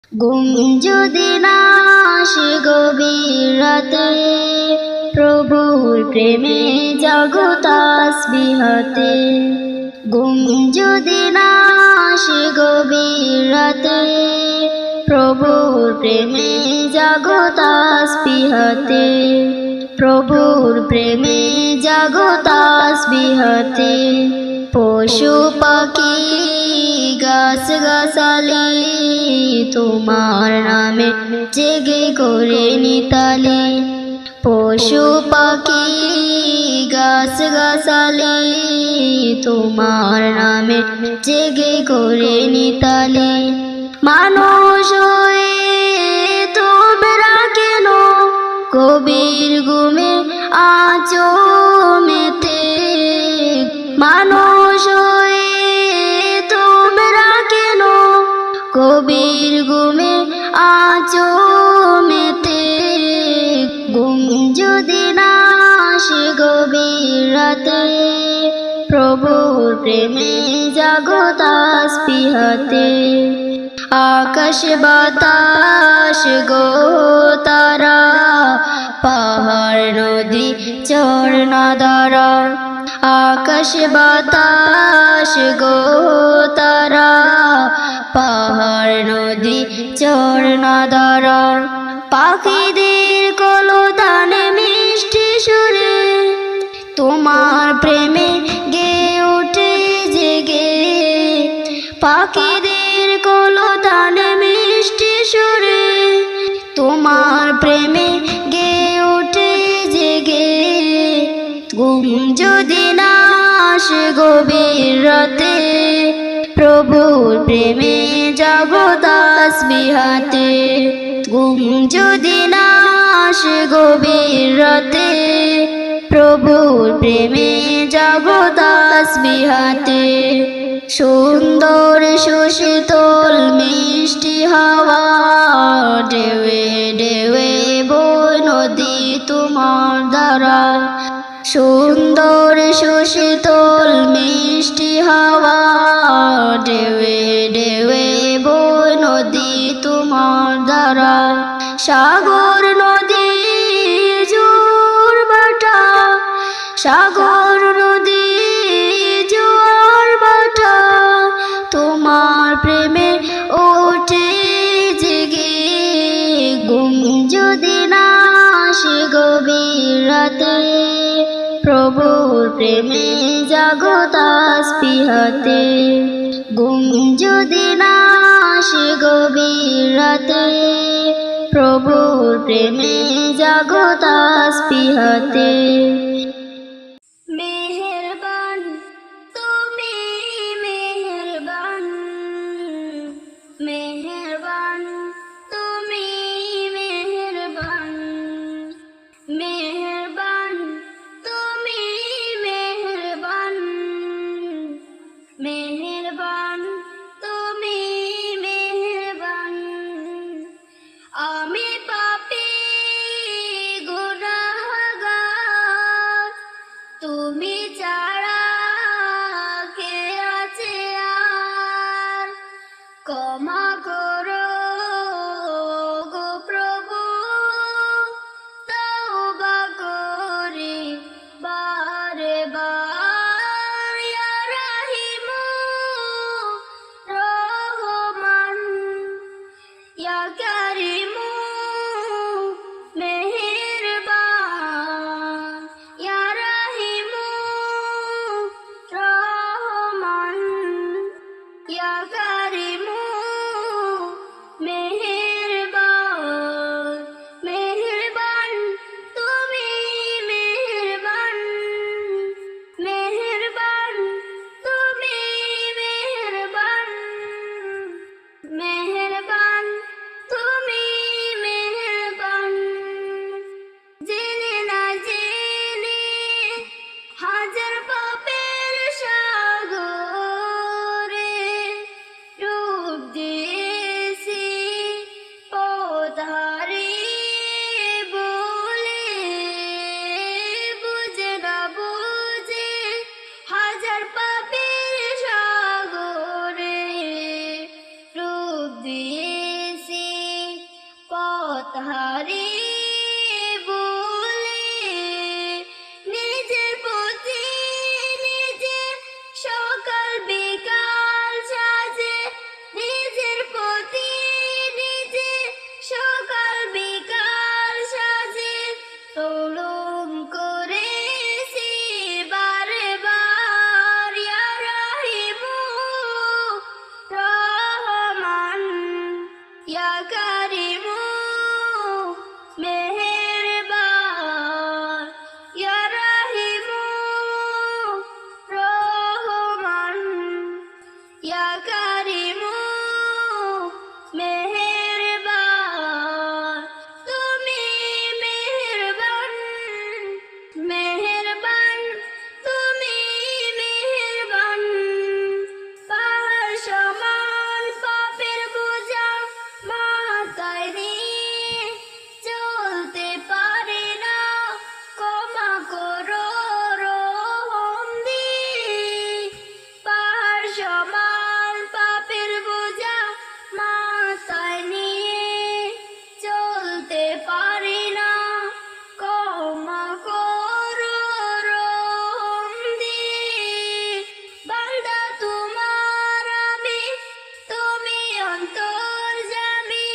ঘুম যদি না আসে গভীর রাতে, প্রভুর প্রেমে জাগো তাসবিহাতে। ঘুম যদি না আসে গভীর রাতে, প্রভুর প্রেমে জাগো তাসবিহাতে। প্রভুর প্রেমে জাগো তাসবিহাতে। পশু পাখি গাছ গাছালি তোমার নামে জেগে করে নিতালি। পশু পাখি গাছ গাছালি তোমার নামে জেগে করে নিতালি। মানুষ হয়ে তোমরা কেন কবির গুমে আছো মেতে? মানুষ হয়ে তোমরা কেন কবির গুমে আছো মেতে? ঘুম যদি না আসে গভীর রাতে, প্রভুর প্রেমে জাগো তাসবিহাতে। আকাশ বাতাস গো তারা, পাহাড় নদী ঝরনা ধারা। আকাশ বাতাস গো তারা, পাহাড় নদী ঝরনা ধারা। পাখিদের কলতানে মিষ্টি সুরে তোমার প্রেমে গে ওঠে জেগে। পাখিদের কলতানে মিষ্টি সুরে তোমার প্রেমে গে ওঠে জেগে। ঘুম যদি না আসে গভীর রাতে, প্রভুর প্রেমে জাগো তাসবিহাতে। ঘুম যদি না আসে গভীর রাতে, প্রভুর প্রেমে জাগো তাসবিহাতে। সুন্দর সুশীতল মিষ্টি হাওয়া ঢেউয়ে ঢেউয়ে বয় নদী তোমার দ্বারা। সুন্দর সুশীতল মিষ্টি হাওয়া ঢেউয়ে ঢেউয়ে বয় নদী তোমার দ্বারা। সাগর নদী জোর বাটা, সাগর নদী জোয়ার বাটা তোমার প্রেমে ওঠে জেগে। ঘুম যদি না আসে গভীর রাতে, প্রভুর প্রেমে জাগো তাসবিহাতে। ঘুম যদি না আসে গভীর রাতে, প্রভুর প্রেমে জাগো তাসবিহাতে। মেহেরবান তুমি মেহেরবান, মেহেরবান তুমি মেহেরবান, মেহেরবান তুমি মেহেরবান, মেহেরবান তুমি মেহেরবান। আমি পাপী গুনাহগার, তুমি ছাড়া কে আছে আর? ক্ষমা করো গো প্রভু, তওবা করি বারে বার। ইয়া রাহিমু রহমান, ইয়া কারিমু মেহেরবান। ইয়া রাহিমু রহমান, ইয়া কারিমু মেহেরবান। মেহেরবান তুমি মেহেরবান, মেহেরবান তুমি মেহেরবান, মেহেরবান তুমি হারিয়ে বলে নিজের প্রতি নিজে সকাল বিকাল সাজে নিজের প্রতি নিজে সকাল বিকাল সাজে তলুম করেছি বারে বার ইয়া রাহিমু রহমান ইয়া কারিমু মেহেরবান ইয়া রাহিমু রহমান ইয়া কারিমু মেহেরবান তুমি মেহেরবান মেহেরবান তুমি মেহেরবান পাহাড় সমান পাপের বোঝা মাথায় নিয়ে চলতে পারে না ক্ষমা করো রহম দিয়ে পাহাড় সমান পাপের বোঝা মাথায় নিয়ে চলতে পারি না ক্ষমা করো রহম দিয়ে বান্দা তোমার আমি তুমি অন্তর্যামী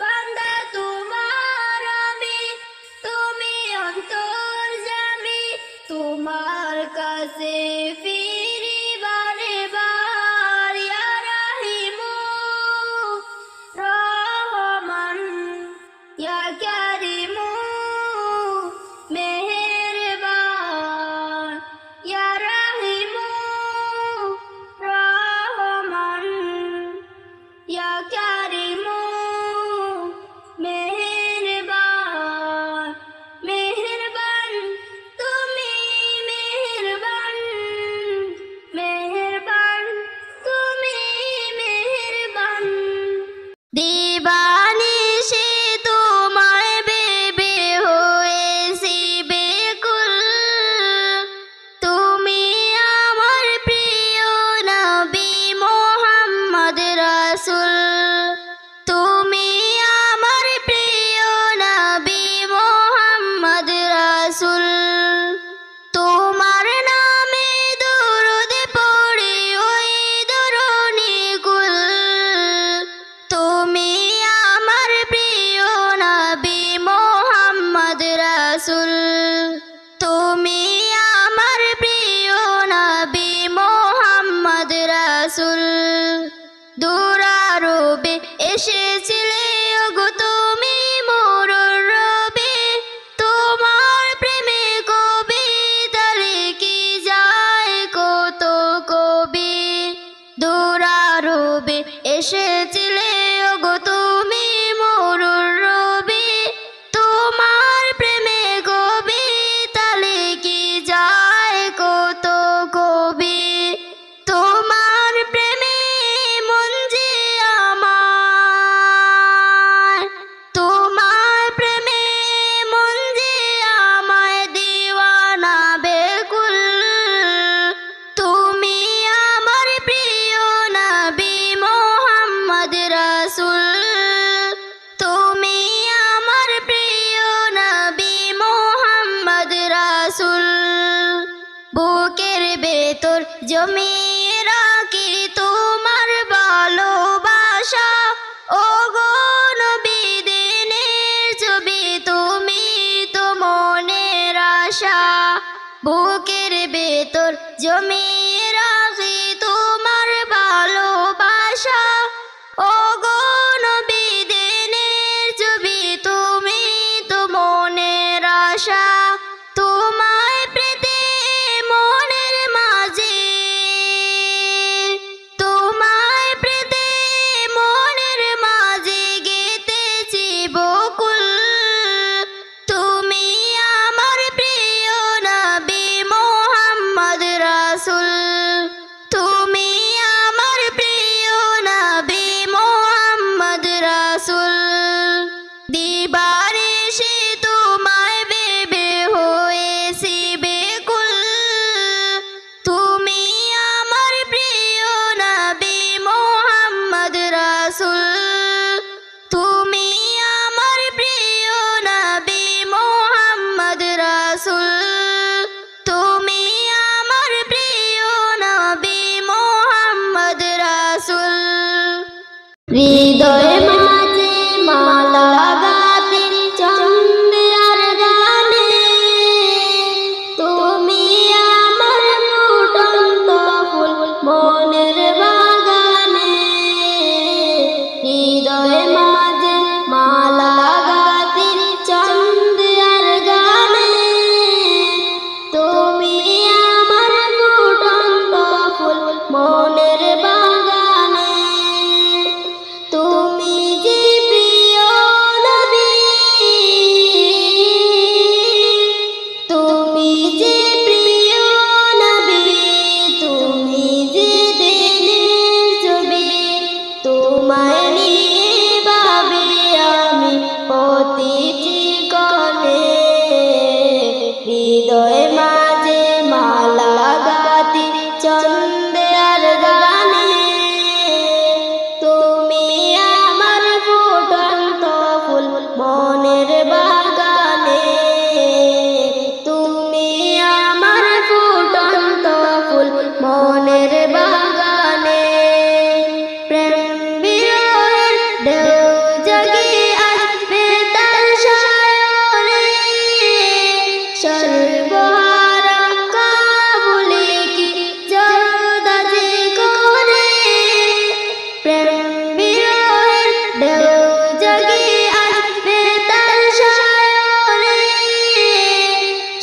বান্দা তোমার আমি তুমি অন্তর্যামী তোমার কাছে ফিরি বারে বার ইয়া রাহিমু রহমান ইয়া কারিমু মেহেরবান ইয়া রাহিমু রহমান ইয়া কারিমু মেহেরবান মেহেরবান তুমি মেহেরবান মেহেরবান তুমি মেহেরবান দিবানিশি তোমায় ভেবে হয়েছি বেকুল তুমি আমার প্রিয় নবী মোহাম্মদ রাসূল তুমি আমার প্রিয় নবী মোহাম্মদ রাসূল তোমার নামে দরুদ পড়ি ওই দরুনি কুল তুমি আমার প্রিয় নবী মোহাম্মদ রাসূল তুমি আমার প্রিয় নবী মোহাম্মদ রাসূল দুরারবে এসেছিলে ওগো তুমি মোরর রবে তোমার প্রেমে কবিতা লিখি যায় কত কবি দুরারবে এসেছিলে ওগো তুমি মোরর রবে তোমার প্রেমে কবিতা লিখি যায় কত কবি তোমার প্রেমে মন যে আমার তোমার প্রেমে মন যে আমায় দিওয়ানা বেকুল তুমি আমার প্রিয় নবী মোহাম্মদ রাসূল তুমি আমার প্রিয় নবী মোহাম্মদ রাসূল বুকের ভেতর জমিয়ে রাখি তোমার ভালোবাসা ওগো নবী দিনের ছবি তুমি তো মনের আশা বুকের ভেতর জমিয়ে রাখি তোমার ভালোবাসা ওগো নবী দিনের ছবি তুমি তো মনের আশা তোমায় পেতে মনের মাঝে তোমায় পেতে মনের মাঝে গেতেছি বকুল তুমি আমার প্রিয় নবী মোহাম্মদ রাসূল তুমি আমার প্রিয় নবী মোহাম্মদ রাসূল দিবানিশি তোমায় ভেবে হয়েছি বেকুল তুমি আমার প্রিয় নবী মোহাম্মদ রাসূল তুমি আমার প্রিয়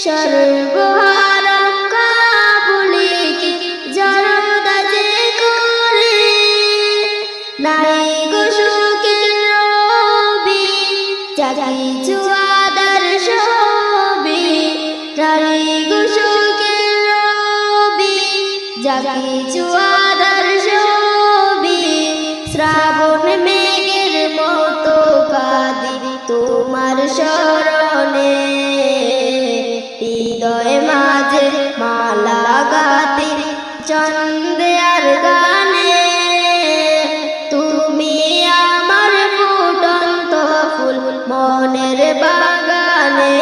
সর্বহারা কাবুলিকে জরদা যে করে নাই গো সুখের রবি জাগি জুয়াদার ছবি নাই গো সুখের রবি জাগি জুয়াদার ছবি শ্রাবণ মেঘের মতো কাঁদি তোমার শরণে হৃদয় মাঝে মালা গাতি ছন্দে আর গানে তুমি আমার ফুটন্ত ফুল মনের বাগানে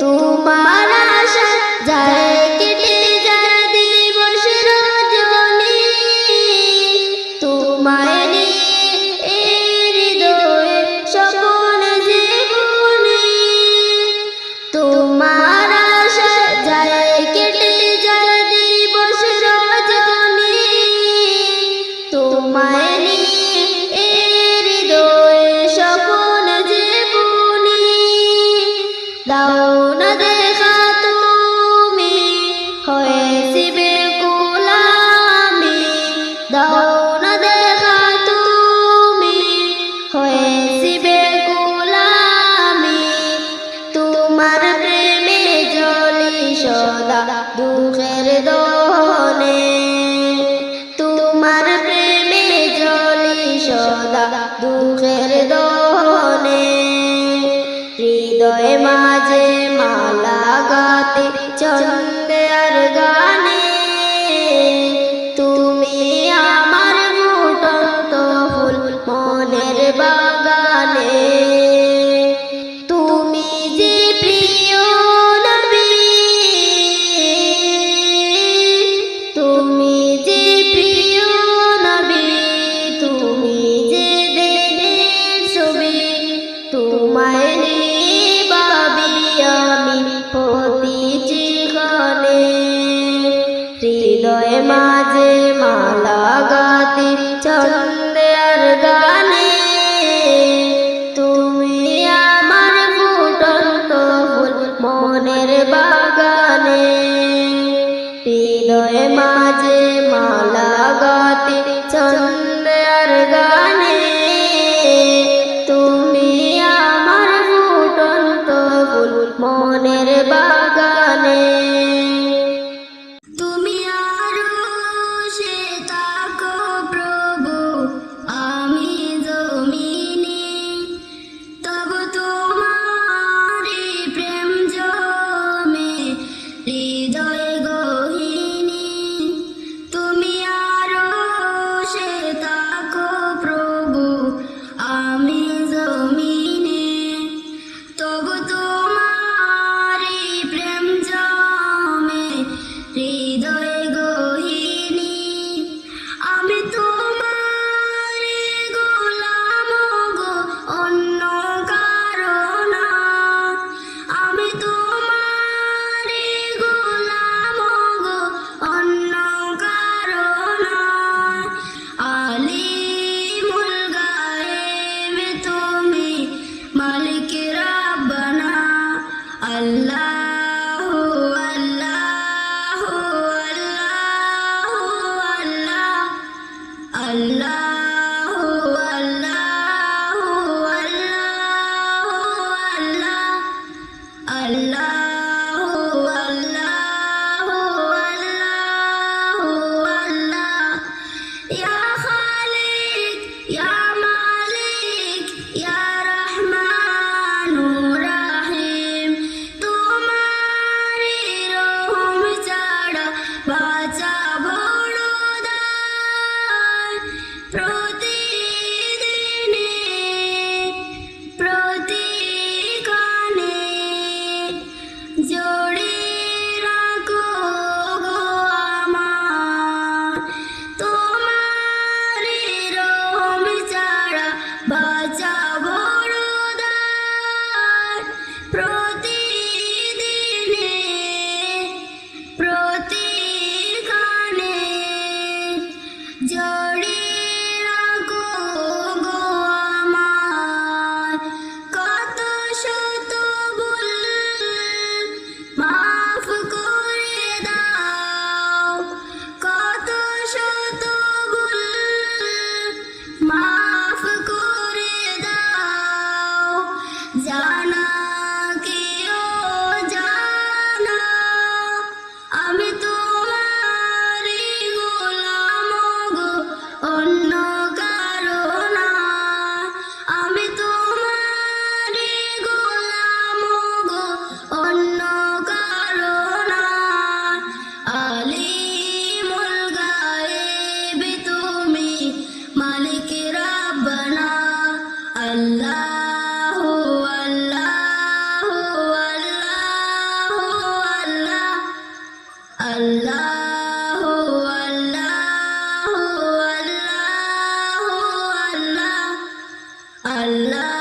তোমার আশা যায় কেটে যায় দিবস রজনী তোমায় নিয়ে এই হৃদয়ে স্বপ্ন জীবনে তোমার আশা যায় কেটে যায় দিবস রজনী তোমায় নিয়ে এই হৃদয়ে স্বপ্ন জীবনে দাও না দেখা তুমি হয়েছি বেকুল আমি দাও না দেখা তুমি হয়েছি বেকুল আমি তোমার প্রেমে জ্বলি সদা দুঃখের দহনে তোমার প্রেমে জ্বলি সদা দুঃখের দহনে হৃদয় মাঝে মালা গাতে ছন্দে আর গানে তুমি আমার ফুটন্ত ফুল মনের বাগানে তুমি যে প্রিয় নবী তুমি যে প্রিয় নবী তুমি যে দেনের ছবি তোমায় নিয়ে ভাবি আমি প্রতিক্ষণে হৃদয় মাঝে মালা গাতি ছন্দে আর গানে তুমি আমার ফুটন্ত ফুল মনের বাগানে হৃদয় মাঝে মালা গাতি ছন্দে আর গানে তুমি আমার ফুটন্ত ফুল মনের বাগানে তুমি আরো সে তাকো প্রভু আমি জমিনে তবু তোমারি প্রেম জমে হৃদয় গহীনে তুমি আরো সে তাকো প্রভু আমি জমিনে তবু তোমারি প্রেম জমে হৃদয় গহীনে আমি তোমারি গোলাম গো অন্য কারো না আমি তোমারি গোলাম গো অন্য কারো না আলিমুল গায়েব তুমি মালিক রাব্বানা আল্লাহু আল্লাহু আল্লাহু আল্লাহু আল্লাহু আল্লাহু আল্লাহু আল্লাহু আল্লাহ ইয়া খালিক ইয়া মালিক ইয়া রহমানুর রহিম তোমারি রহম ছাড়া বাঁচা বড় দায় প্রতিদিনে প্রতিক্ষণে জড়িয়ে রাখো গো আমার তোমারি রহম ছাড়া বাঁচা আল্লাহু আল্লাহু আল্লাহু আল্লাহ আল্লাহু আল্লাহু আল্লাহু আল্লাহ আল্লাহ